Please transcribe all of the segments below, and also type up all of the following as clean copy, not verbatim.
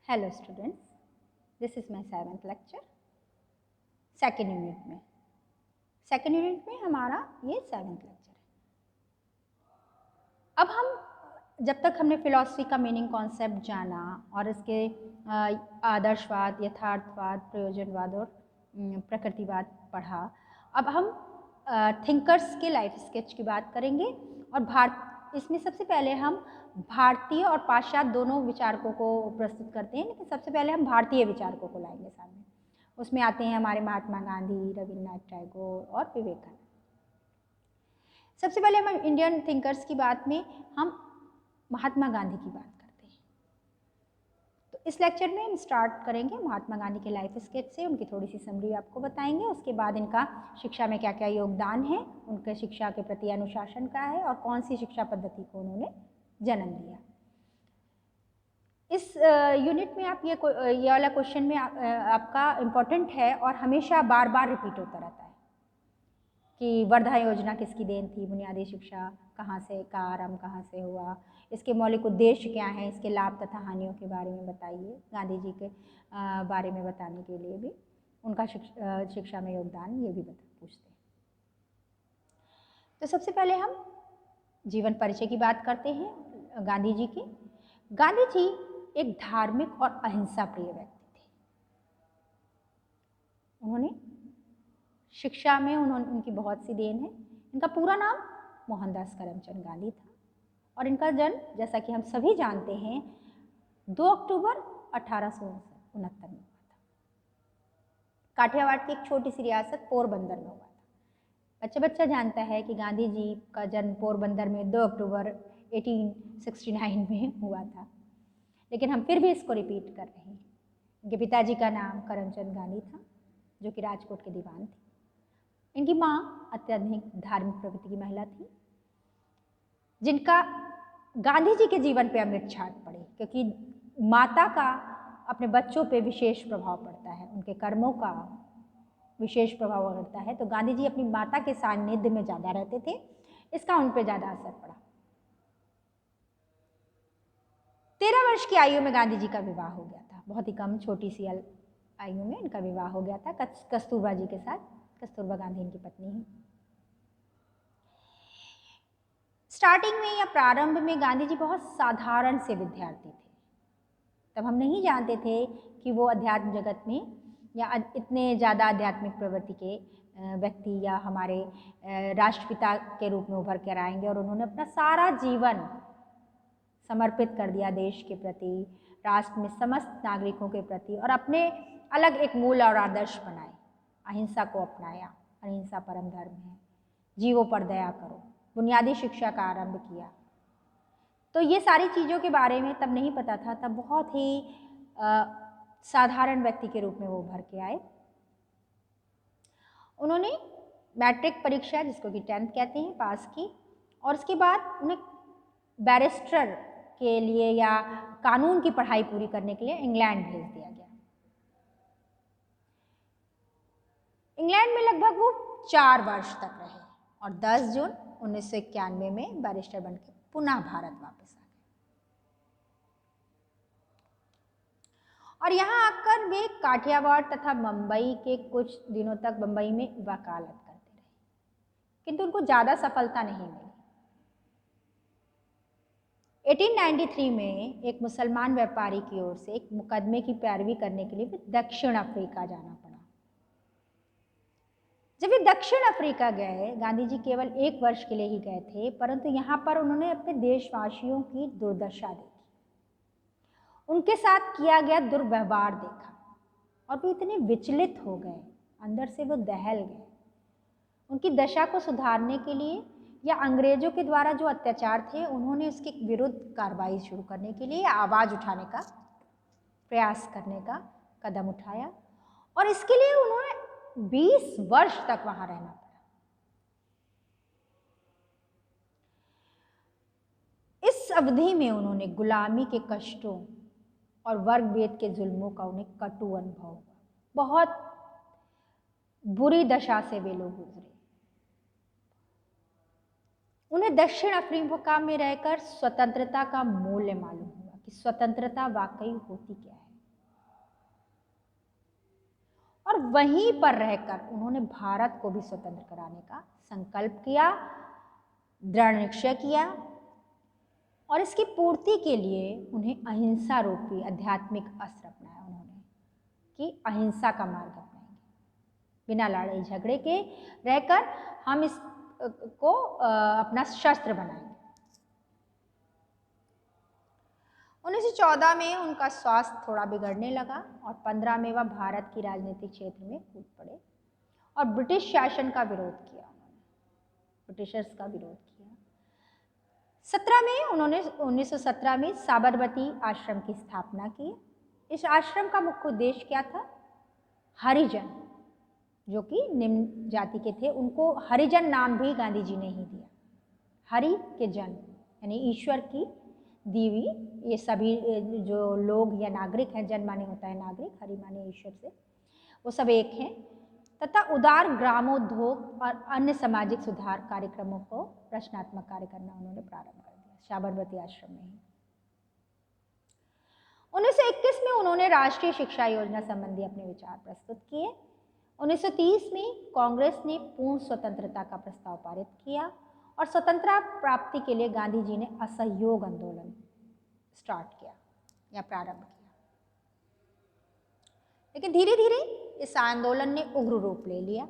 Hello students, this is my 7th lecture second unit में हमारा ये 7th लेक्चर है। अब हम जब तक हमने फिलॉसफी का मीनिंग कॉन्सेप्ट जाना और इसके आदर्शवाद, यथार्थवाद, प्रयोजनवाद और प्रकृतिवाद पढ़ा, अब हम थिंकर्स के लाइफ स्केच की बात करेंगे। और इसमें सबसे पहले हम भारतीय और पाश्चात्य दोनों विचारकों को प्रस्तुत करते हैं, लेकिन सबसे पहले हम भारतीय विचारकों को लाएंगे सामने। उसमें आते हैं हमारे महात्मा गांधी, रविन्द्रनाथ टैगोर और विवेकानंद। सबसे पहले हम इंडियन थिंकर्स की बात में हम महात्मा गांधी की बात करते हैं। तो इस लेक्चर में हम स्टार्ट करेंगे महात्मा गांधी के लाइफ स्केच से, उनकी थोड़ी सी समरी आपको बताएंगे। उसके बाद इनका शिक्षा में क्या क्या योगदान है, उनके शिक्षा के प्रति अनुशासन क्या है और कौन सी शिक्षा पद्धति को उन्होंने जन्म दिया। इस यूनिट में आप ये वाला क्वेश्चन में आपका इम्पोर्टेंट है और हमेशा बार बार रिपीट होता रहता है कि वर्धा योजना किसकी देन थी, बुनियादी शिक्षा कहाँ से का आरंभ कहाँ से हुआ, इसके मौलिक उद्देश्य क्या हैं, इसके लाभ तथा हानियों के बारे में बताइए। गांधी जी के बारे में बताने के लिए भी उनका शिक्षा में योगदान ये भी पूछते हैं। तो सबसे पहले हम जीवन परिचय की बात करते हैं गांधी जी की। गांधी जी एक धार्मिक और अहिंसा प्रिय व्यक्ति थे। उन्होंने शिक्षा में उनकी बहुत सी देन है। इनका पूरा नाम मोहनदास करमचंद गांधी था और इनका जन्म, जैसा कि हम सभी जानते हैं, 2 अक्टूबर 1869 में हुआ था। काठियावाड़ की एक छोटी सी रियासत पोरबंदर में हुआ था। बच्चा जानता है कि गांधी जी का जन्म पोरबंदर में 2 अक्टूबर 1869 में हुआ था, लेकिन हम फिर भी इसको रिपीट कर रहे हैं। इनके पिताजी का नाम करमचंद गांधी था, जो कि राजकोट के दीवान थे। इनकी माँ अत्यधिक धार्मिक प्रवृत्ति की महिला थी, जिनका गांधी जी के जीवन पे अमृत छाप पड़े, क्योंकि माता का अपने बच्चों पे विशेष प्रभाव पड़ता है, उनके कर्मों का विशेष प्रभाव पड़ता है। तो गांधी जी अपनी माता के सानिध्य में ज़्यादा रहते थे, इसका उन पे ज़्यादा असर पड़ा। 13 वर्ष की आयु में गांधी जी का विवाह हो गया था। बहुत ही कम छोटी सी आयु में इनका विवाह हो गया था कस्तूरबा जी के साथ। कस्तूरबा गांधी इनकी पत्नी है। स्टार्टिंग में या प्रारंभ में गांधी जी बहुत साधारण से विद्यार्थी थे। तब हम नहीं जानते थे कि वो अध्यात्म जगत में या इतने ज़्यादा आध्यात्मिक प्रवृत्ति के व्यक्ति या हमारे राष्ट्रपिता के रूप में उभर कर आएंगे। और उन्होंने अपना सारा जीवन समर्पित कर दिया देश के प्रति, राष्ट्र में समस्त नागरिकों के प्रति, और अपने अलग एक मूल और आदर्श बनाए। अहिंसा को अपनाया, अहिंसा परम धर्म है, जीवों पर दया करो, बुनियादी शिक्षा का आरंभ किया। तो ये सारी चीज़ों के बारे में तब नहीं पता था। तब बहुत ही साधारण व्यक्ति के रूप में वो उभर के आए। उन्होंने मैट्रिक परीक्षा, जिसको कि 10th कहते हैं, पास की, और उसके बाद उन्हें बैरिस्टर के लिए या कानून की पढ़ाई पूरी करने के लिए इंग्लैंड भेज दिया गया। इंग्लैंड में लगभग वो 4 वर्ष तक रहे और 10 जून 1991 में बैरिस्टर बनकर पुनः भारत वापस आ गए। और यहाँ आकर वे काठियावाड़ तथा मुंबई के कुछ दिनों तक मुंबई में वकालत करते रहे, किंतु उनको ज़्यादा सफलता नहीं मिली। 1893 में एक मुसलमान व्यापारी की ओर से एक मुकदमे की पैरवी करने के लिए दक्षिण अफ्रीका जाना पड़ा। जब वे दक्षिण अफ्रीका गए, गांधी जी केवल 1 वर्ष के लिए ही गए थे, परंतु यहाँ पर उन्होंने अपने देशवासियों की दुर्दशा देखी, उनके साथ किया गया दुर्व्यवहार देखा और वे इतने विचलित हो गए, अंदर से वो दहल गए। उनकी दशा को सुधारने के लिए या अंग्रेजों के द्वारा जो अत्याचार थे, उन्होंने उसके विरुद्ध कार्रवाई शुरू करने के लिए आवाज़ उठाने का प्रयास करने का कदम उठाया, और इसके लिए उन्होंने 20 वर्ष तक वहां रहना पड़ा। इस अवधि में उन्होंने गुलामी के कष्टों और वर्ग भेद के जुल्मों का उन्हें कटु अनुभव हुआ। बहुत बुरी दशा से वे लोग गुजरे। उन्हें दक्षिण अफ्रीका में रहकर स्वतंत्रता का मूल्य मालूम हुआ कि स्वतंत्रता वाकई होती क्या है। और वहीं पर रहकर उन्होंने भारत को भी स्वतंत्र कराने का संकल्प किया, दृढ़ निश्चय किया और इसकी पूर्ति के लिए उन्हें अहिंसा रूपी आध्यात्मिक अस्त्र अपनाया उन्होंने कि अहिंसा का मार्ग अपनाएंगे, बिना लड़ाई झगड़े के रहकर हम इस को अपना शस्त्र बनाएंगे। 1914 में उनका स्वास्थ्य थोड़ा बिगड़ने लगा और 15 में वह भारत की राजनीतिक क्षेत्र में कूद पड़े और ब्रिटिश शासन का विरोध किया उन्होंने, ब्रिटिशर्स का विरोध किया। 17 में उन्होंने 1917 में साबरमती आश्रम की स्थापना की। इस आश्रम का मुख्य उद्देश्य क्या था? हरिजन, जो कि निम्न जाति के थे, उनको हरिजन नाम भी गांधी जी ने ही दिया। हरि के जन यानी ईश्वर की दीवी, ये सभी जो लोग या नागरिक हैं, जन माने होता है नागरिक, हरि माने ईश्वर से, वो सब एक हैं, तथा उदार ग्रामोद्योग और अन्य सामाजिक सुधार कार्यक्रमों को रचनात्मक कार्य करना उन्होंने प्रारंभ कर दिया साबरमती आश्रम में ही। 1921 में उन्होंने राष्ट्रीय शिक्षा योजना संबंधी अपने विचार प्रस्तुत किए। 1930 में कांग्रेस ने पूर्ण स्वतंत्रता का प्रस्ताव पारित किया और स्वतंत्रता प्राप्ति के लिए गांधी जी ने असहयोग आंदोलन स्टार्ट किया या प्रारंभ किया। लेकिन धीरे धीरे इस आंदोलन ने उग्र रूप ले लिया।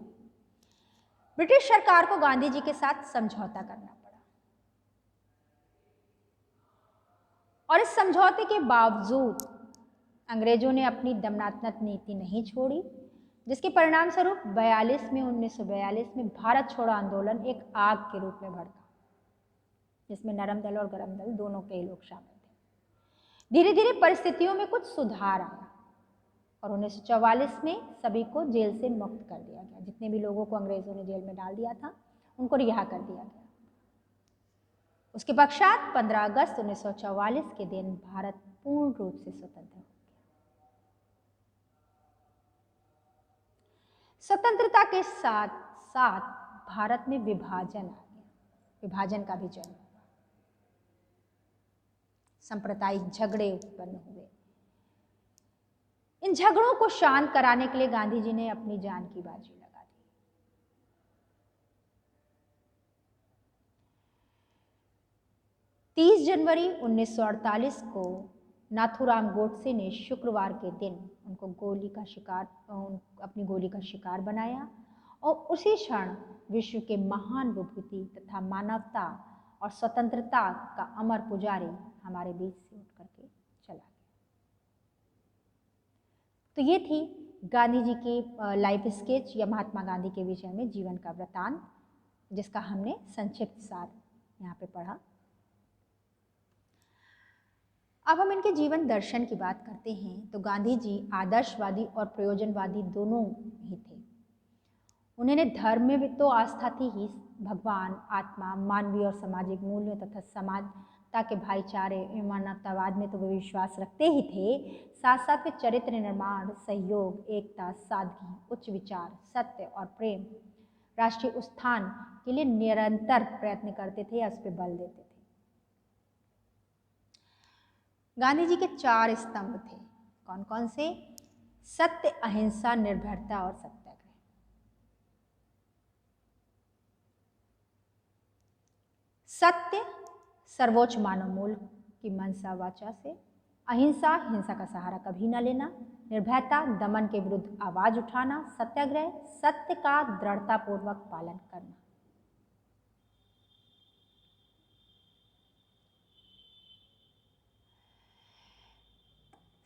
ब्रिटिश सरकार को गांधी जी के साथ समझौता करना पड़ा और इस समझौते के बावजूद अंग्रेजों ने अपनी दमनात्मक नीति नहीं छोड़ी, जिसके परिणाम स्वरूप 1942 में भारत छोड़ो आंदोलन एक आग के रूप में भड़का, जिसमें नरम दल और गरम दल दोनों के लोग शामिल थे। धीरे धीरे परिस्थितियों में कुछ सुधार आया और 1944 में सभी को जेल से मुक्त कर दिया गया। जितने भी लोगों को अंग्रेजों ने जेल में डाल दिया था उनको रिहा कर दिया गया। उसके पश्चात 15 अगस्त 1944 के दिन भारत पूर्ण रूप से स्वतंत्र हो गया। स्वतंत्रता के साथ साथ भारत में विभाजन आ गया, विभाजन का भी जन्म हुआ, सांप्रदायिक झगड़े उत्पन्न हुए। इन झगड़ों को शांत कराने के लिए गांधी जी ने अपनी जान की बाजी लगा दी। तीस जनवरी 1948 को नाथूराम गोडसे ने शुक्रवार के दिन उनको अपनी गोली का शिकार बनाया और उसी क्षण विश्व के महान विभूति तथा मानवता और स्वतंत्रता का अमर पुजारी हमारे बीच से उठ करके चला गया। तो ये थी गांधी जी की लाइफ स्केच या महात्मा गांधी के विषय में जीवन का वृतांत, जिसका हमने संक्षिप्त सार यहाँ पे पढ़ा। अब हम इनके जीवन दर्शन की बात करते हैं तो गांधी जी आदर्शवादी और प्रयोजनवादी दोनों ही थे। उन्होंने धर्म में भी तो आस्था थी ही, भगवान, आत्मा, मानवीय और सामाजिक मूल्यों तथा समानता के भाईचारे एवं मानवतावाद में तो वे विश्वास रखते ही थे। साथ साथ वे चरित्र निर्माण, सहयोग, एकता, सादगी, उच्च विचार, सत्य और प्रेम, राष्ट्रीय उत्थान के लिए निरंतर प्रयत्न करते थे या उस पर बल देते थे। गांधी जी के 4 स्तंभ थे। कौन कौन से? सत्य, अहिंसा, निर्भयता और सत्याग्रह। सत्य सर्वोच्च मानव मूल्य की मनसा वाचा से, अहिंसा हिंसा का सहारा कभी न लेना, निर्भयता दमन के विरुद्ध आवाज उठाना, सत्याग्रह सत्य का दृढ़तापूर्वक पालन करना।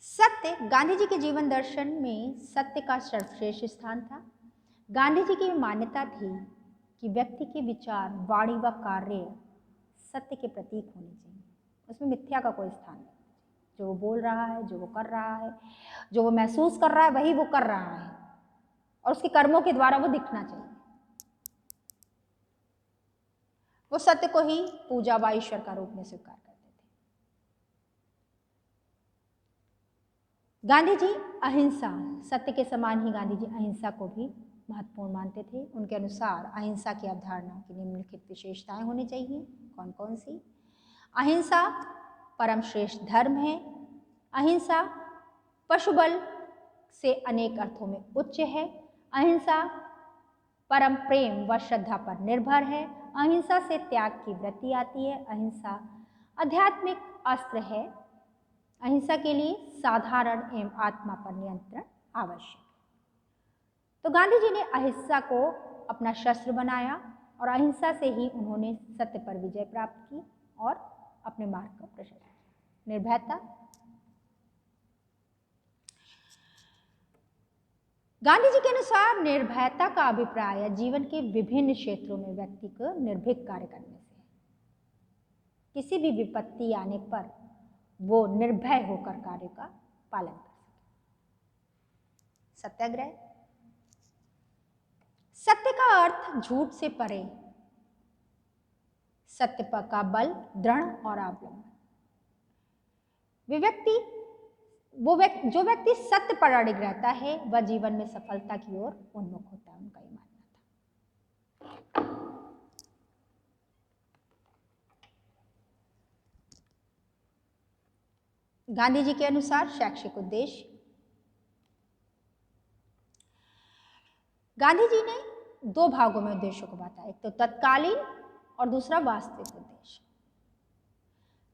सत्य, गांधी जी के जीवन दर्शन में सत्य का सर्वश्रेष्ठ स्थान था। गांधी जी की मान्यता थी कि व्यक्ति के विचार, वाणी व कार्य सत्य के प्रतीक होने चाहिए, उसमें मिथ्या का कोई स्थान नहीं। जो वो बोल रहा है, जो वो कर रहा है, जो वो महसूस कर रहा है वही वो कर रहा है और उसके कर्मों के द्वारा वो दिखना चाहिए। वो सत्य को ही पूजा व ईश्वर का रूप में स्वीकार करते थे। गांधी जी अहिंसा, सत्य के समान ही गांधी जी अहिंसा को भी महत्वपूर्ण मानते थे। उनके अनुसार अहिंसा की अवधारणा की निम्नलिखित विशेषताएं होनी चाहिए। कौन कौन सी? अहिंसा परम श्रेष्ठ धर्म है। अहिंसा पशुबल से अनेक अर्थों में उच्च है। अहिंसा परम प्रेम व श्रद्धा पर निर्भर है। अहिंसा से त्याग की वृत्ति आती है। अहिंसा आध्यात्मिक अस्त्र है। अहिंसा के लिए साधारण एवं आत्मा पर नियंत्रण आवश्यक है। तो गांधी जी ने अहिंसा को अपना शस्त्र बनाया और अहिंसा से ही उन्होंने सत्य पर विजय प्राप्त की और अपने मार्ग का प्रशस्त किया। निर्भयता, गांधी जी के अनुसार निर्भयता का अभिप्राय जीवन के विभिन्न क्षेत्रों में व्यक्ति को निर्भीक कार्य करने से है। किसी भी विपत्ति आने पर वो निर्भय होकर कार्य का पालन कर सके। सत्याग्रह, सत्य का अर्थ झूठ से परे, सत्य का बल दृढ़ और अवलंबन। जो व्यक्ति सत्य पर अड़िग रहता है वह जीवन में सफलता की ओर उन्मुख होता है, उनका ये मानना था। गांधी जी के अनुसार शैक्षिक उद्देश्य, गांधी जी ने दो भागों में उद्देश्यों को बांटा, एक तो तत्कालीन और दूसरा वास्तविक उद्देश्य।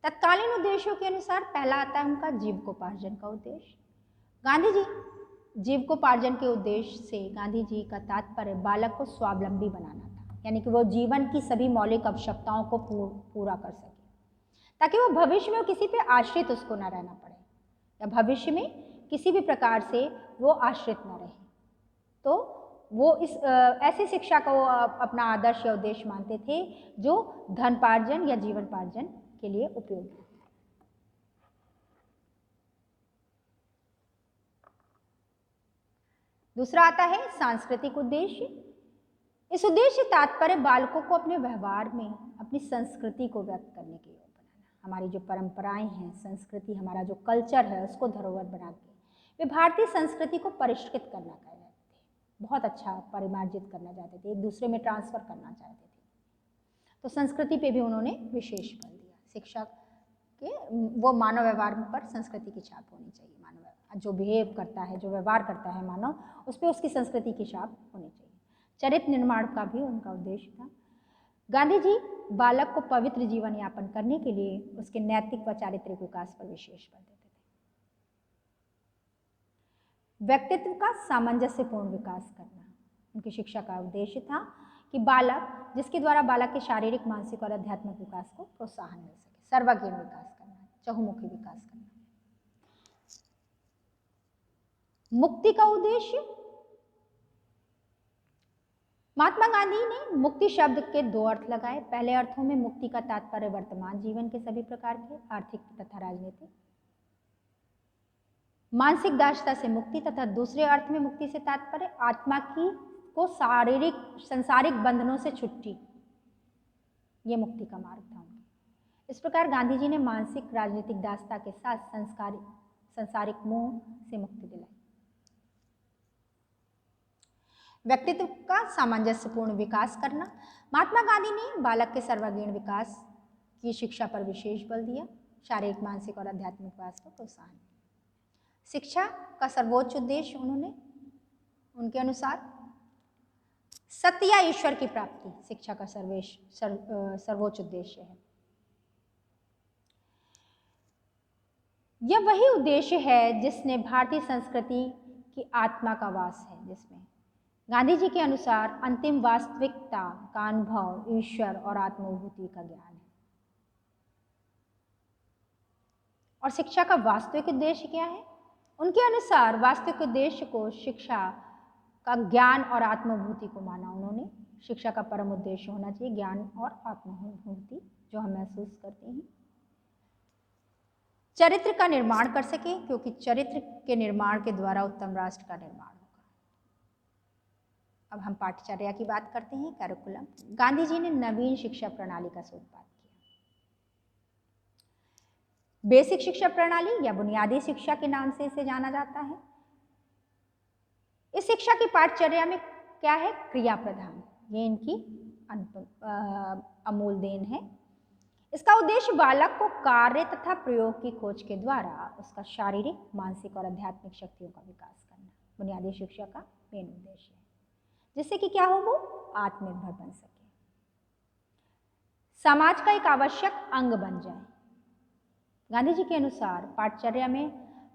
तत्कालीन उद्देश्यों के अनुसार पहला आता है उनका जीविकोपार्जन का उद्देश्य। गांधी जी जीविकोपार्जन के उद्देश्य से गांधी जी का तात्पर्य बालक को स्वावलंबी बनाना था, यानी कि वो जीवन की सभी मौलिक आवश्यकताओं को पूरा कर सके, ताकि वो भविष्य में किसी पे आश्रित उसको न रहना पड़े या भविष्य में किसी भी प्रकार से वो आश्रित न रहे। तो वो इस ऐसी शिक्षा को अपना आदर्श या उद्देश्य मानते थे जो धनपार्जन या जीवनपार्जन के लिए उपयोगी है। दूसरा आता है सांस्कृतिक उद्देश्य। इस उद्देश्य तात्पर्य बालकों को अपने व्यवहार में अपनी संस्कृति को व्यक्त करने के लिए बनाना। हमारी जो परंपराएं हैं, संस्कृति, हमारा जो कल्चर है, उसको धरोहर बना के वे भारतीय संस्कृति को परिष्कृत करना चाहते थे, बहुत अच्छा परिमार्जित करना चाहते थे, एक दूसरे में ट्रांसफर करना चाहते थे। तो संस्कृति पे भी उन्होंने विशेष बल दिया। शिक्षा के वो मानव व्यवहार पर संस्कृति की छाप होनी चाहिए। मानव जो बिहेव करता है, जो व्यवहार करता है मानव, उस पर उसकी संस्कृति की छाप होनी चाहिए। चरित्र निर्माण का भी उनका उद्देश्य था। गांधी जी बालक को पवित्र जीवन यापन करने के लिए उसके नैतिक व चारित्रिक विकास पर विशेष बल देते थे। व्यक्तित्व का सामंजस्यपूर्ण विकास करना उनकी शिक्षा का उद्देश्य था कि बालक, जिसके द्वारा बालक के शारीरिक, मानसिक और आध्यात्मिक विकास को प्रोत्साहन मिल सके, सर्वांगीण विकास करना, चहुमुखी विकास करना। मुक्ति का उद्देश्य, महात्मा गांधी ने मुक्ति शब्द के दो अर्थ लगाए। पहले अर्थों में मुक्ति का तात्पर्य वर्तमान जीवन के सभी प्रकार के आर्थिक तथा राजनीतिक मानसिक दासता से मुक्ति, तथा दूसरे अर्थ में मुक्ति से तात्पर्य आत्मा की को शारीरिक संसारिक बंधनों से छुट्टी, ये मुक्ति का मार्ग था उनका। इस प्रकार गांधी जी ने मानसिक राजनीतिक दासता के साथ संसारिक मोह से मुक्ति दिलाई। व्यक्तित्व का सामंजस्यपूर्ण विकास करना, महात्मा गांधी ने बालक के सर्वांगीण विकास की शिक्षा पर विशेष बल दिया, शारीरिक, मानसिक और आध्यात्मिक विकास को प्रोत्साहन। शिक्षा का सर्वोच्च उद्देश्य उन्होंने, उनके अनुसार सत्य या ईश्वर की प्राप्ति शिक्षा का सर्वोच्च उद्देश्य है। यह वही उद्देश्य है जिसने भारतीय संस्कृति की आत्मा का वास है, जिसमें गांधी जी के अनुसार अंतिम वास्तविकता का अनुभव ईश्वर और आत्मानुभूति का ज्ञान है। और शिक्षा का वास्तविक उद्देश्य क्या है? उनके अनुसार वास्तविक उद्देश्य को शिक्षा का ज्ञान और आत्मानुभूति को माना उन्होंने। शिक्षा का परम उद्देश्य होना चाहिए ज्ञान और आत्मानुभूति, जो हम महसूस करते हैं। चरित्र का निर्माण कर सके, क्योंकि चरित्र के निर्माण के द्वारा उत्तम राष्ट्र का निर्माण होगा। अब हम पाठचर्या की बात करते हैं, कैरिकुलम। गांधी जी ने नवीन शिक्षा प्रणाली का सूत्रपात किया। बेसिक शिक्षा प्रणाली या बुनियादी शिक्षा के नाम से इसे जाना जाता है। इस शिक्षा की पाठचर्या में क्या है? क्रिया प्रधान, ये इनकी अमूल देन है। इसका उद्देश्य बालक को कार्य तथा प्रयोग की खोज के द्वारा उसका शारीरिक, मानसिक और आध्यात्मिक शक्तियों का विकास करना। बुनियादी शिक्षा का मेन उद्देश्य है, जिससे कि क्या हो, वो आत्मनिर्भर बन सके, समाज का एक आवश्यक अंग बन जाए। गांधी जी के अनुसार पाठचर्या में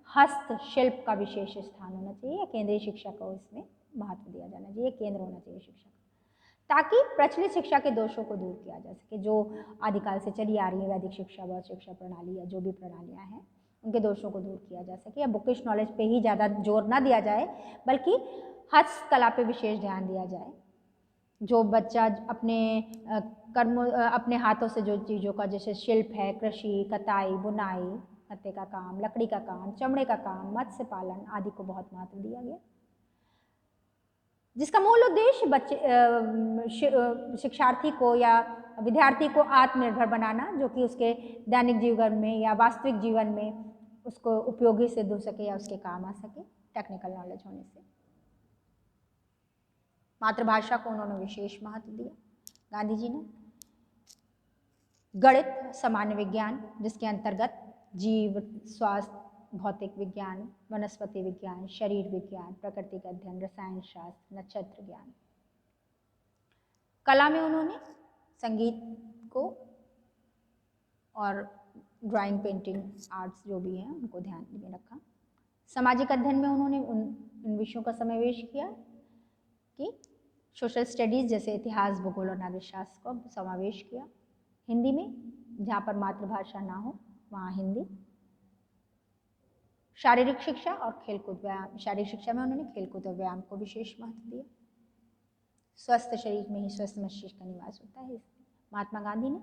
हस्तशिल्प का विशेष स्थान होना चाहिए, या केंद्रीय शिक्षा को इसमें महत्व दिया जाना चाहिए, केंद्र होना चाहिए शिक्षा का, ताकि प्रचलित शिक्षा के दोषों को दूर किया जा सके, जो आदिकाल से चली आ रही है वैदिक शिक्षा, बौद्ध शिक्षा प्रणाली या जो भी प्रणालियाँ हैं, उनके दोषों को दूर किया जा सके, या बुकिश नॉलेज पे ही ज़्यादा जोर ना दिया जाए, बल्कि हस्तकला पे विशेष ध्यान दिया जाए। जो बच्चा अपने अपने हाथों से जो चीज़ों का, जैसे शिल्प है, कृषि, कताई, बुनाई, हत्थे का काम, लकड़ी का काम, चमड़े का काम, मत्स्य पालन आदि को बहुत महत्व दिया गया, जिसका मूल उद्देश्य शिक्षार्थी को या विद्यार्थी को आत्मनिर्भर बनाना, जो कि उसके दैनिक जीवन में या वास्तविक जीवन में उसको उपयोगी सिद्ध हो सके या उसके काम आ सके, टेक्निकल नॉलेज होने से। मातृभाषा को उन्होंने विशेष महत्व दिया गांधी जी ने। गणित, सामान्य विज्ञान, जिसके अंतर्गत जीव, स्वास्थ्य, भौतिक विज्ञान, वनस्पति विज्ञान, शरीर विज्ञान, प्रकृति का अध्ययन, रसायन शास्त्र, नक्षत्र ज्ञान। कला में उन्होंने संगीत को और ड्राइंग, पेंटिंग, आर्ट्स जो भी हैं उनको ध्यान में रखा। सामाजिक अध्ययन में उन्होंने उन विषयों का समावेश किया कि सोशल स्टडीज़ जैसे इतिहास, भूगोल और नागरिक शास्त्र को समावेश किया। हिंदी में, जहाँ पर मातृभाषा ना हो वहाँ हिंदी। शारीरिक शिक्षा और खेलकूद व्यायाम, शारीरिक शिक्षा में उन्होंने खेलकूद और व्यायाम को विशेष महत्व दिया। स्वस्थ शरीर में ही स्वस्थ मस्तिष्क का निवास होता है। महात्मा गांधी ने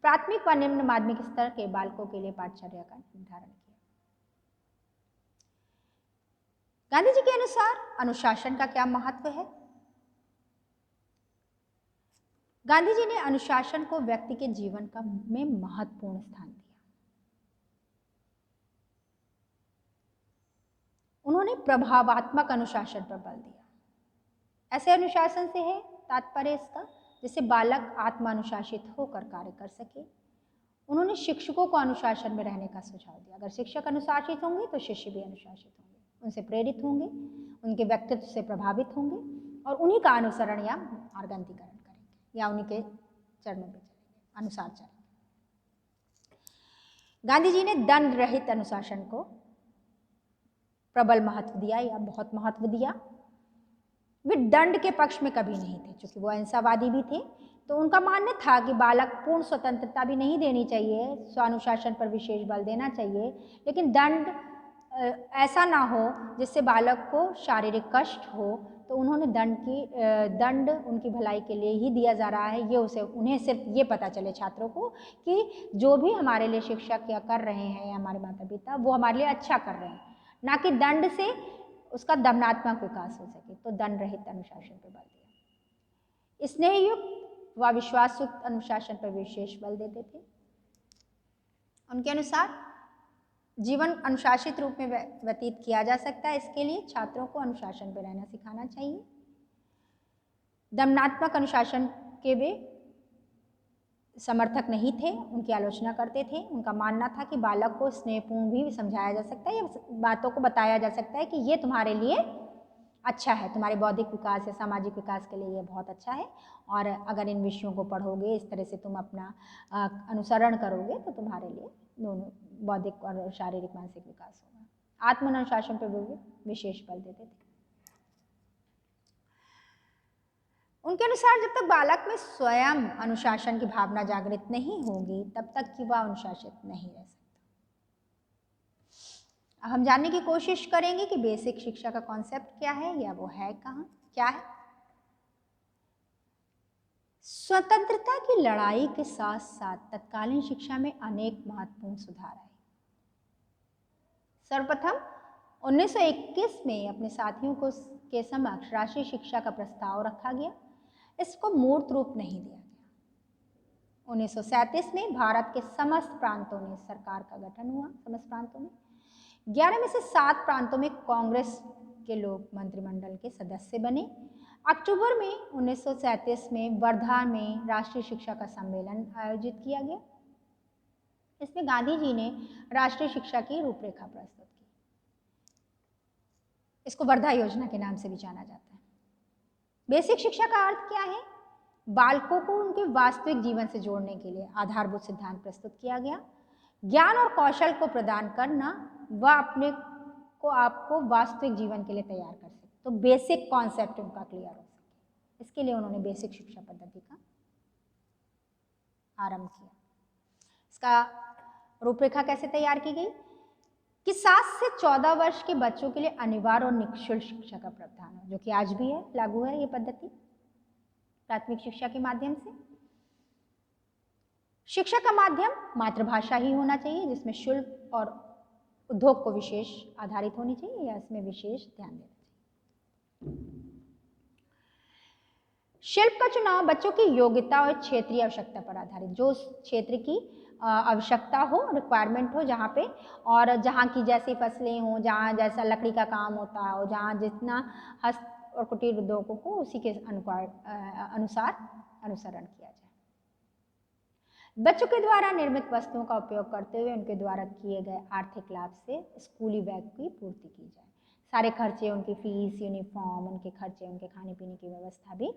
प्राथमिक व निम्न माध्यमिक स्तर के बालकों के लिए पाठचर्या का निर्धारण किया। गांधी जी के अनुसार अनुशासन का क्या महत्व है? गांधी जी ने अनुशासन को व्यक्ति के जीवन का में महत्वपूर्ण स्थान दिया। उन्होंने प्रभावात्मक अनुशासन पर बल दिया। ऐसे अनुशासन से है तात्पर्य इसका जिससे बालक आत्मानुशासित होकर कार्य कर सके। उन्होंने शिक्षकों को अनुशासन में रहने का सुझाव दिया। अगर शिक्षक अनुशासित होंगे तो शिष्य भी अनुशासित होंगे, उनसे प्रेरित होंगे, उनके व्यक्तित्व से प्रभावित होंगे और उन्हीं का अनुसरण या आर्गन्तिकरण करेंगे या उन्हीं के चरणों पर चलेंगे, अनुसार चलेंगे। गांधी जी ने दंड रहित अनुशासन को प्रबल महत्व दिया या बहुत महत्व दिया। वे दंड के पक्ष में कभी नहीं थे, क्योंकि वो अहिंसावादी भी थे, तो उनका मानना था कि बालक पूर्ण स्वतंत्रता भी नहीं देनी चाहिए, स्वानुशासन पर विशेष बल देना चाहिए, लेकिन दंड ऐसा ना हो जिससे बालक को शारीरिक कष्ट हो। तो उन्होंने दंड उनकी भलाई के लिए ही दिया जा रहा है, ये उन्हें सिर्फ ये पता चले छात्रों को कि जो भी हमारे लिए शिक्षक या कर रहे हैं या हमारे माता पिता, वो हमारे लिए अच्छा कर रहे हैं, ना कि दंड से उसका दमनात्मक विकास हो सके। तो दंड रहित अनुशासन पर बल दिया। स्नेहयुक्त व विश्वासयुक्त अनुशासन पर विशेष बल देते थे। उनके अनुसार जीवन अनुशासित रूप में व्यतीत किया जा सकता है, इसके लिए छात्रों को अनुशासन पर रहना सिखाना चाहिए। दमनात्मक अनुशासन के वे समर्थक नहीं थे, उनकी आलोचना करते थे। उनका मानना था कि बालक को स्नेहपूर्ण भी समझाया जा सकता है या बातों को बताया जा सकता है कि ये तुम्हारे लिए अच्छा है, तुम्हारे बौद्धिक विकास या सामाजिक विकास के लिए ये बहुत अच्छा है, और अगर इन विषयों को पढ़ोगे, इस तरह से तुम अपना अनुसरण करोगे तो तुम्हारे लिए दोनों बौद्धिक और शारीरिक मानसिक विकास होगा। आत्मानुशासन पर भी विशेष बल देते थे। उनके अनुसार जब तक बालक में स्वयं अनुशासन की भावना जागृत नहीं होगी तब तक कि वह अनुशासित नहीं रह सकता। अब हम जानने की कोशिश करेंगे कि बेसिक शिक्षा का कॉन्सेप्ट क्या है या वो है कहाँ, क्या है। स्वतंत्रता की लड़ाई के साथ साथ तत्कालीन शिक्षा में अनेक महत्वपूर्ण सुधार आए। सर्वप्रथम 1921 में अपने साथियों को के समक्ष राष्ट्रीय शिक्षा का प्रस्ताव रखा गया। इसको मूर्त रूप नहीं दिया गया। 1937 में भारत के समस्त प्रांतों में सरकार का गठन हुआ। समस्त प्रांतों में 11 में से 7 प्रांतों में कांग्रेस के लोग मंत्रिमंडल के सदस्य बने। अक्टूबर में 1937 में वर्धा में राष्ट्रीय शिक्षा का सम्मेलन आयोजित किया गया। इसमें गांधी जी ने राष्ट्रीय शिक्षा की रूपरेखा प्रस्तुत की। इसको वर्धा योजना के नाम से भी जाना जाता है। बेसिक शिक्षा का अर्थ क्या है? बालकों को उनके वास्तविक जीवन से जोड़ने के लिए आधारभूत सिद्धांत प्रस्तुत किया गया, ज्ञान और कौशल को प्रदान करना व अपने को आपको वास्तविक जीवन के लिए तैयार कर सके। तो बेसिक कॉन्सेप्ट उनका क्लियर हो सके, इसके लिए उन्होंने बेसिक शिक्षा पद्धति का आरंभ किया। इसका रूपरेखा कैसे तैयार की गई कि 7 से 14 वर्ष के बच्चों के लिए अनिवार्य और निःशुल्क शिक्षा का प्रावधान है, जो कि आज भी है, लागू है ये पद्धति प्राथमिक शिक्षा के माध्यम से। शिक्षा का माध्यम मातृभाषा ही होना चाहिए, जिसमें शुल्क और उद्योग को विशेष आधारित होनी चाहिए या इसमें विशेष ध्यान देना चाहिए। शिल्प का चुनाव बच्चों की योग्यता और क्षेत्रीय आवश्यकता पर आधारित, जो उस क्षेत्र की आवश्यकता हो, रिक्वायरमेंट हो जहाँ पे, और जहाँ की जैसी फसलें हों, जहाँ जैसा लकड़ी का काम होता हो, जहाँ जितना हस्त और कुटीर उद्योगों को उसी के अनुसार अनुसरण किया जाए। बच्चों के द्वारा निर्मित वस्तुओं का उपयोग करते हुए उनके द्वारा किए गए आर्थिक लाभ से स्कूली बैग की पूर्ति की जाए। सारे खर्चे, उनकी फीस, यूनिफॉर्म, उनके खर्चे, उनके खाने पीने की व्यवस्था भी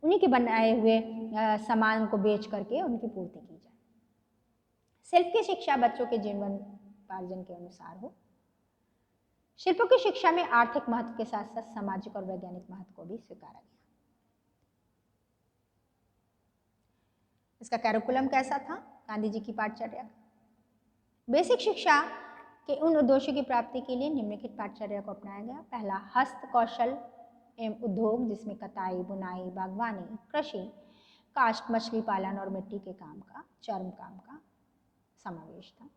उन्हीं के बनाए हुए सामान को बेच करके उनकी पूर्ति की जाए। शिल्प की शिक्षा बच्चों के जीवनोपार्जन के अनुसार हो। शिल्पों की शिक्षा में आर्थिक महत्व के साथ साथ सामाजिक और वैज्ञानिक महत्व को भी स्वीकारा गया। इसका कैरिकुलम कैसा था? गांधी जी की पाठचर्या। बेसिक शिक्षा के उन उद्देश्यों की प्राप्ति के लिए निम्नलिखित पाठचर्या को अपनाया गया। पहला, हस्त कौशल एवं उद्योग, जिसमें कताई, बुनाई, बागवानी, कृषि, काष्ठ, मछली पालन और मिट्टी के काम का, चर्म काम का समावेश था।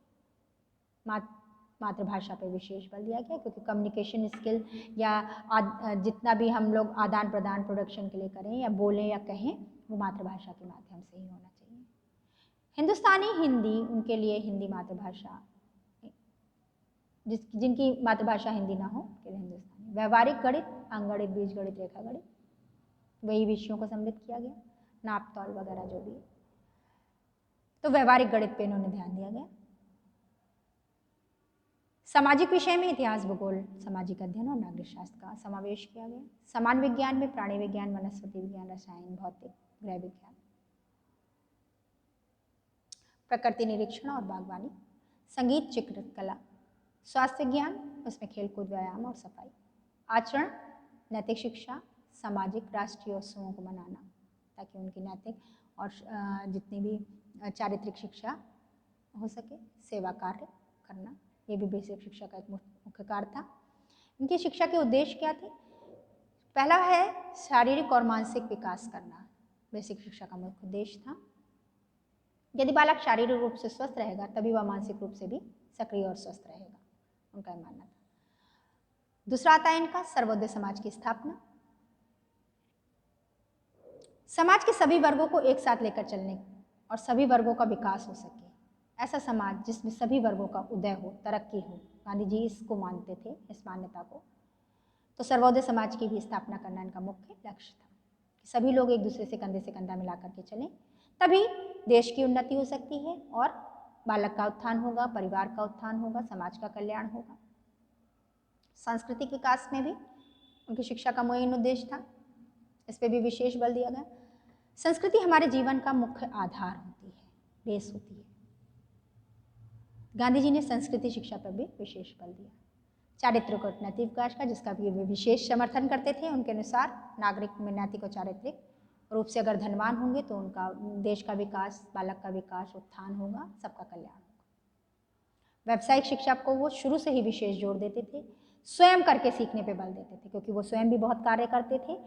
मातृभाषा पर विशेष बल दिया गया, क्योंकि कम्युनिकेशन स्किल या जितना भी हम लोग आदान प्रदान प्रोडक्शन के लिए करें या बोलें या कहें, वो मातृभाषा के माध्यम से ही होना चाहिए। हिंदुस्तानी हिंदी, उनके लिए हिंदी मातृभाषा, जिनकी मातृभाषा हिंदी ना हो उनके लिए हिंदुस्तानी। व्यवहारिक गणित, अंकगणित, बीजगणित, रेखा गणित, वही विषयों को सम्मिलित किया गया, नाप तौल वगैरह जो भी। तो व्यवहारिक गणित पे इन्होंने ध्यान दिया गया। सामाजिक विषय में इतिहास, भूगोल, सामाजिक अध्ययन और नागरिक शास्त्र का समावेश किया गया। समान विज्ञान में प्राणी विज्ञान, वनस्पति विज्ञान, रसायन, भौतिक, गृह विज्ञान, प्रकृति निरीक्षण और बागवानी, संगीत, चित्रकला, स्वास्थ्य विज्ञान, उसमें खेलकूद, व्यायाम और सफाई, आचरण, नैतिक शिक्षा, सामाजिक राष्ट्रीय उत्सवों को मनाना ताकि उनकी नैतिक और जितनी भी चारित्रिक शिक्षा हो सके, सेवा कार्य करना, ये भी बेसिक शिक्षा का एक मुख्य कार्य था। इनकी शिक्षा के उद्देश्य क्या थे? पहला है शारीरिक और मानसिक विकास करना, बेसिक शिक्षा का मुख्य उद्देश्य था। यदि बालक शारीरिक रूप से स्वस्थ रहेगा तभी वह मानसिक रूप से भी सक्रिय और स्वस्थ रहेगा, उनका मानना था। दूसरा आता है इनका सर्वोदय समाज की स्थापना। समाज के सभी वर्गों को एक साथ लेकर चलने और सभी वर्गों का विकास हो सके, ऐसा समाज जिसमें सभी वर्गों का उदय हो, तरक्की हो। गांधी जी इसको मानते थे, इस मान्यता को। तो सर्वोदय समाज की भी स्थापना करना इनका मुख्य लक्ष्य था कि सभी लोग एक दूसरे से कंधा मिला करके चलें, तभी देश की उन्नति हो सकती है और बालक का उत्थान होगा, परिवार का उत्थान होगा, समाज का कल्याण होगा। सांस्कृतिक विकास में भी उनकी शिक्षा का मुख्य उद्देश्य था, इस पर भी विशेष बल दिया गया। संस्कृति हमारे जीवन का मुख्य आधार होती है, बेस होती है। गांधी जी ने संस्कृति शिक्षा पर भी विशेष बल दिया। चारित्रिक और नैतिक विकास का, जिसका भी वे विशेष समर्थन करते थे। उनके अनुसार नागरिक में नैतिक और चारित्रिक रूप से अगर धनवान होंगे तो उनका देश का विकास, बालक का विकास, उत्थान होगा, सबका कल्याण होगा। व्यावसायिक शिक्षा को वो शुरू से ही विशेष जोर देते थे, स्वयं करके सीखने पे बल देते थे, क्योंकि वो स्वयं भी बहुत कार्य करते थे,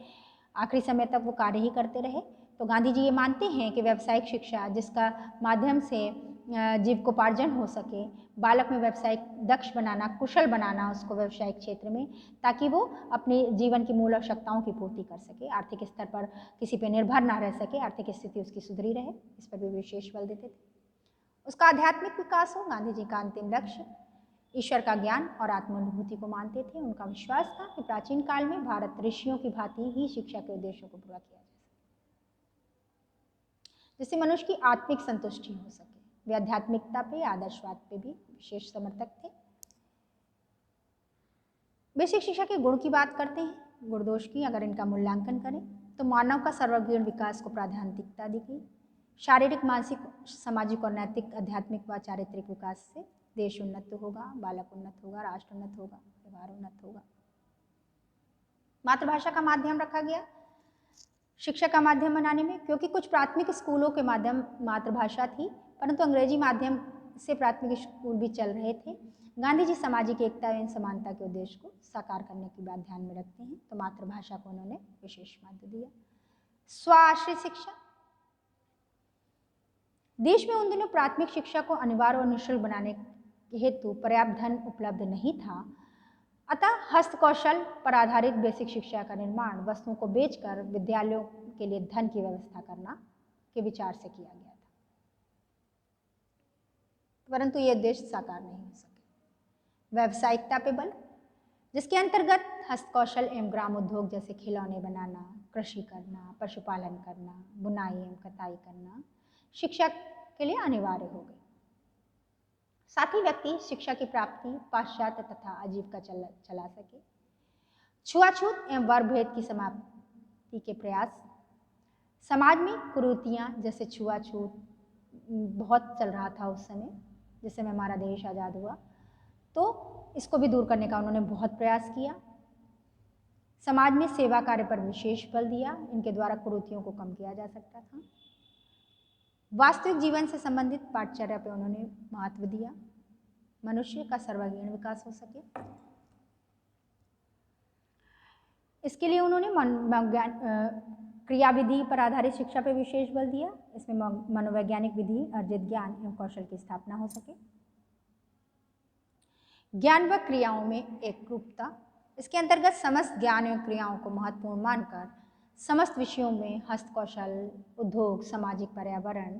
आखिरी समय तक वो कार्य ही करते रहे। तो गांधी जी ये मानते हैं कि व्यावसायिक शिक्षा, जिसका माध्यम से जीविकोपार्जन हो सके, बालक में व्यावसायिक दक्ष बनाना, कुशल बनाना उसको व्यावसायिक क्षेत्र में, ताकि वो अपने जीवन की मूल आवश्यकताओं की पूर्ति कर सके, आर्थिक स्तर पर किसी पे निर्भर ना रह सके, आर्थिक स्थिति उसकी सुधरी रहे, इस पर भी विशेष बल देते थे। उसका आध्यात्मिक विकास हो। गांधी जी का अंतिम लक्ष्य ईश्वर का ज्ञान और आत्मानुभूति को मानते थे। उनका विश्वास था कि प्राचीन काल में भारत ऋषियों की भांति ही शिक्षा के उद्देश्यों को पूरा किया जा सके, जिससे मनुष्य की आत्मिक संतुष्टि हो सके। वे आध्यात्मिकता पे, आदर्शवाद पे भी विशेष समर्थक थे। बेसिक शिक्षा के गुण की बात करते हैं, गुण दोष की अगर इनका मूल्यांकन करें तो मानव का सर्वगुण विकास को प्राधान्यता दी गई। शारीरिक, मानसिक, सामाजिक और नैतिक, आध्यात्मिक व चारित्रिक विकास से देश उन्नत होगा, बालक उन्नत होगा, राष्ट्र उन्नत होगा, व्यवहार उन्नत होगा। मातृभाषा का माध्यम रखा गया शिक्षा का माध्यम बनाने में, क्योंकि कुछ प्राथमिक स्कूलों के माध्यम मातृभाषा थी, परंतु अंग्रेजी माध्यम से प्राथमिक स्कूल भी चल रहे थे। गांधी जी सामाजिक एकता एवं समानता के उद्देश्य को साकार करने की बात ध्यान में रखते हैं, तो मातृभाषा को उन्होंने विशेष महत्व दिया। स्वाश्रय शिक्षा, देश में उन दिनों प्राथमिक शिक्षा को अनिवार्य और निःशुल्क बनाने हेतु पर्याप्त धन उपलब्ध नहीं था, अतः हस्तकौशल पर आधारित बेसिक शिक्षा का निर्माण वस्तुओं को बेचकर विद्यालयों के लिए धन की व्यवस्था करना के विचार से किया गया था, परंतु ये उद्देश्य साकार नहीं हो सके। व्यावसायिकता पे बल, जिसके अंतर्गत हस्तकौशल एवं ग्राम उद्योग जैसे खिलौने बनाना, कृषि करना, पशुपालन करना, बुनाई एवं कताई करना शिक्षा के लिए अनिवार्य हो गई। साथ ही व्यक्ति शिक्षा की प्राप्ति पाश्चात्य तथा आजीविका चला सके। छुआछूत एवं वर्ग भेद की समाप्ति के प्रयास, समाज में कुरीतियाँ जैसे छुआछूत बहुत चल रहा था उस समय, जिस समय हमारा देश आज़ाद हुआ, तो इसको भी दूर करने का उन्होंने बहुत प्रयास किया। समाज में सेवा कार्य पर विशेष बल दिया, इनके द्वारा कुरीतियों को कम किया जा सकता था। वास्तविक जीवन से संबंधित पाठचर्या पर उन्होंने महत्व दिया, मनुष्य का सर्वांगीण विकास हो सके। इसके लिए उन्होंने क्रियाविधि पर आधारित शिक्षा पर विशेष बल दिया, इसमें मनोवैज्ञानिक विधि अर्जित ज्ञान एवं कौशल की स्थापना हो सके। ज्ञान व क्रियाओं में एकरूपता, इसके अंतर्गत समस्त ज्ञान एवं क्रियाओं को महत्वपूर्ण मानकर समस्त विषयों में हस्तकौशल, उद्योग, सामाजिक पर्यावरण,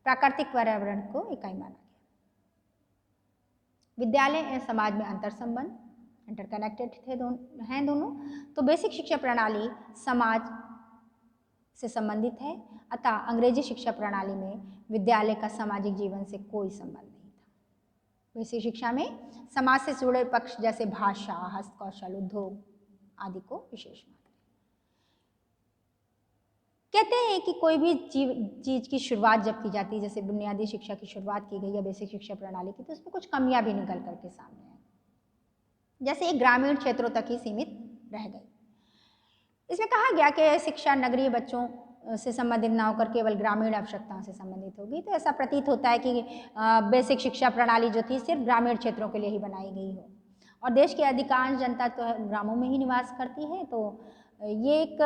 प्राकृतिक पर्यावरण को इकाई माना गया। विद्यालय एवं समाज में अंतर संबंध, इंटरकनेक्टेड थे दोनों, तो बेसिक शिक्षा प्रणाली समाज से संबंधित है, अतः अंग्रेजी शिक्षा प्रणाली में विद्यालय का सामाजिक जीवन से कोई संबंध नहीं था। बेसिक शिक्षा में समाज से जुड़े पक्ष जैसे भाषा, हस्तकौशल, उद्योग आदि को विशेष माना। कहते हैं कि कोई भी चीज़ की शुरुआत जब की जाती है, जैसे बुनियादी शिक्षा की शुरुआत की गई है बेसिक शिक्षा प्रणाली की, तो उसमें कुछ कमियां भी निकल करके सामने आई, जैसे एक ग्रामीण क्षेत्रों तक ही सीमित रह गई। इसमें कहा गया कि शिक्षा नगरीय बच्चों से संबंधित ना होकर केवल ग्रामीण आवश्यकताओं से संबंधित होगी, तो ऐसा प्रतीत होता है कि बेसिक शिक्षा प्रणाली जो थी सिर्फ ग्रामीण क्षेत्रों के लिए ही बनाई गई हो, और देश की अधिकांश जनता तो ग्रामों में ही निवास करती है, तो ये एक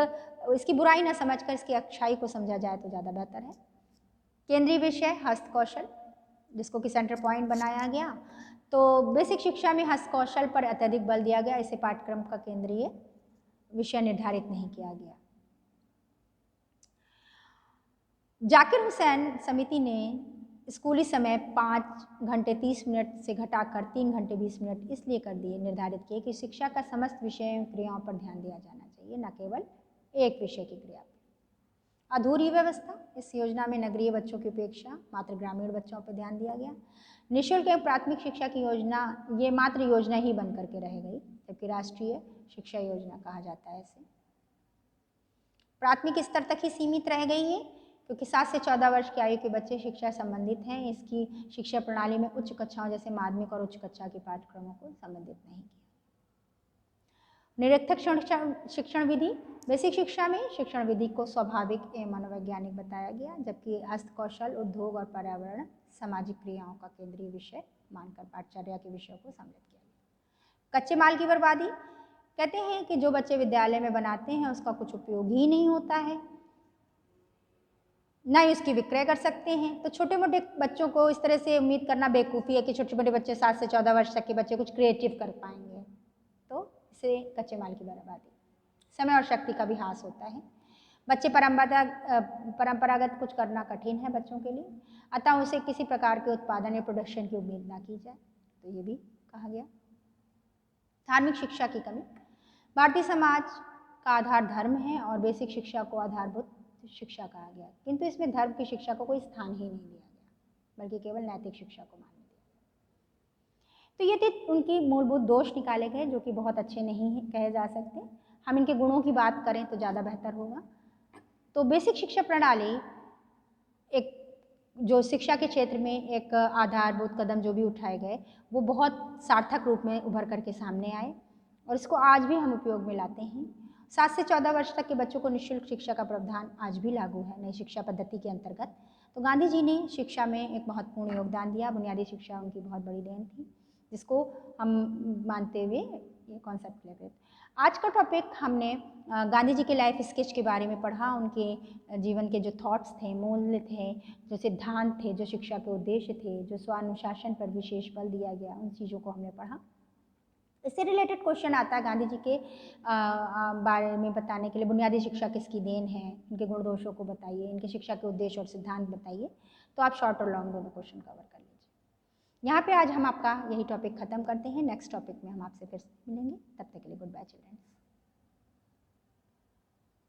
इसकी बुराई न समझकर इसकी अच्छाई को समझा जाए तो ज़्यादा बेहतर है। केंद्रीय विषय हस्तकौशल, जिसको कि सेंटर पॉइंट बनाया गया, तो बेसिक शिक्षा में हस्तकौशल पर अत्यधिक बल दिया गया, इसे पाठ्यक्रम का केंद्रीय विषय निर्धारित नहीं किया गया। जाकिर हुसैन समिति ने स्कूली समय 5 घंटे 30 मिनट से घटाकर 3 घंटे 20 मिनट इसलिए कर दिए निर्धारित किए कि शिक्षा का समस्त विषय एवं क्रियाओं पर ध्यान दिया जाना चाहिए, न केवल एक विषय की क्रिया पर। अधूरी व्यवस्था, इस योजना में नगरीय बच्चों की अपेक्षा मात्र ग्रामीण बच्चों पर ध्यान दिया गया। निःशुल्क एवं प्राथमिक शिक्षा की योजना ये मात्र योजना ही बन करके रह गई, जबकि राष्ट्रीय शिक्षा योजना कहा जाता है इसे। प्राथमिक स्तर तक ही सीमित रह गई है, क्योंकि 7 से 14 वर्ष की आयु के बच्चे शिक्षा संबंधित हैं। इसकी शिक्षा प्रणाली में उच्च कक्षाओं जैसे माध्यमिक और उच्च कक्षा के पाठ्यक्रमों को संबंधित नहीं किया। निरर्थक शिक्षण विधि, बेसिक शिक्षा में शिक्षण विधि को स्वाभाविक एवं मनोवैज्ञानिक बताया गया, जबकि हस्तकौशल, उद्योग और पर्यावरण सामाजिक क्रियाओं का केंद्रीय विषय मानकर पाठचर्या के विषयों को सम्मिलित किया गया। कच्चे माल की बर्बादी, कहते हैं कि जो बच्चे विद्यालय में बनाते हैं उसका कुछ उपयोग ही नहीं होता है, ना ही उसकी विक्रय कर सकते हैं। तो छोटे मोटे बच्चों को इस तरह से उम्मीद करना बेवकूफ़ी है कि छोटे छोटे बच्चे 7 से 14 वर्ष तक के बच्चे कुछ क्रिएटिव कर पाएंगे, तो इसे कच्चे माल की बर्बादी। समय और शक्ति का भी ह्रास होता है, बच्चे परंपरागत कुछ करना कठिन है बच्चों के लिए, अतः उसे किसी प्रकार के उत्पादन या प्रोडक्शन की उम्मीद ना की जाए, तो ये भी कहा गया। धार्मिक शिक्षा की कमी, भारतीय समाज का आधार धर्म है और बेसिक शिक्षा को आधारभूत शिक्षा कहा गया, किंतु इसमें धर्म की शिक्षा को कोई स्थान ही नहीं दिया गया, बल्कि केवल नैतिक शिक्षा को मान्य दिया। तो ये थे उनकी मूलभूत दोष निकाले गए, जो कि बहुत अच्छे नहीं कहे जा सकते। हम इनके गुणों की बात करें तो ज़्यादा बेहतर होगा। तो बेसिक शिक्षा प्रणाली एक जो शिक्षा के क्षेत्र में एक आधारभूत कदम जो भी उठाए गए, वो बहुत सार्थक रूप में उभर करके सामने आए और इसको आज भी हम उपयोग में लाते हैं। 7 से 14 वर्ष तक के बच्चों को निःशुल्क शिक्षा का प्रावधान आज भी लागू है नई शिक्षा पद्धति के अंतर्गत। तो गांधी जी ने शिक्षा में एक महत्वपूर्ण योगदान दिया, बुनियादी शिक्षा उनकी बहुत बड़ी देन थी, जिसको हम मानते हुए ये कॉन्सेप्ट ले गए। आज का टॉपिक हमने गांधी जी के लाइफ स्केच के बारे में पढ़ा, उनके जीवन के जो थॉट्स थे, मूल्य थे, जो सिद्धांत थे, जो शिक्षा के उद्देश्य थे, जो स्वानुशासन पर विशेष बल दिया गया, उन चीज़ों को हमने पढ़ा। इससे रिलेटेड क्वेश्चन आता है गांधी जी के बारे में बताने के लिए, बुनियादी शिक्षा किसकी देन है, इनके गुण दोषों को बताइए, इनके शिक्षा के उद्देश्य और सिद्धांत बताइए। तो आप शॉर्ट और लॉन्ग दोनों क्वेश्चन कवर कर लीजिए। यहाँ पे आज हम आपका यही टॉपिक ख़त्म करते हैं। नेक्स्ट टॉपिक में हम आपसे फिर मिलेंगे।